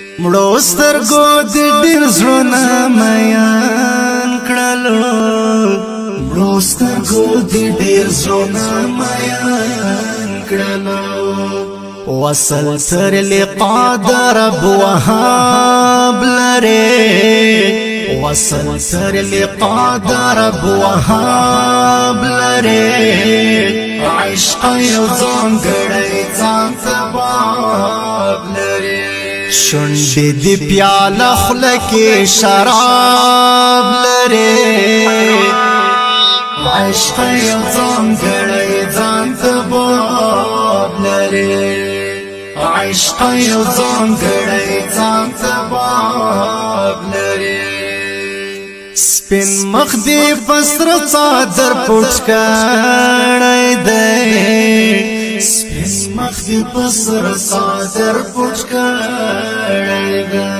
مړو سترګو د ډېر زړونه میان کړلو مړو سترګو د ډېر زړونه میان کړلو وصل تر لقا د رب وهاب لري وصل تر لقا د رب وهاب لري عشق یو ځانګړی ځان ته باب لري شونډې د پیاله خوله کې شراب لري عشق یو ځانګړی ځان ته باب لري عشق یو ځانګړی ځان ته باب لري سپین مخ دې په سره څادر پټ کړی دی سپین مخ دې په سره څادر پټ کړی دی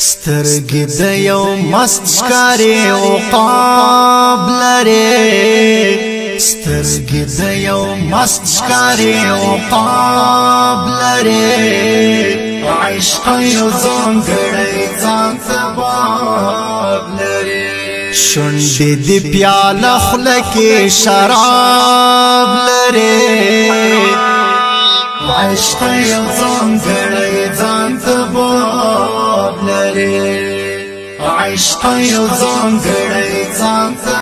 سترګې د یو مست ښکاري عقاب لري سترګې د یو مست ښکاري عقاب لري عشق یو ځانګړی ځان ته باب لري شونډې د پیاله خوله کې شراب لري عشق یو ځانګړی ځان ته باب لري عشق یو ځانګړی ځان ته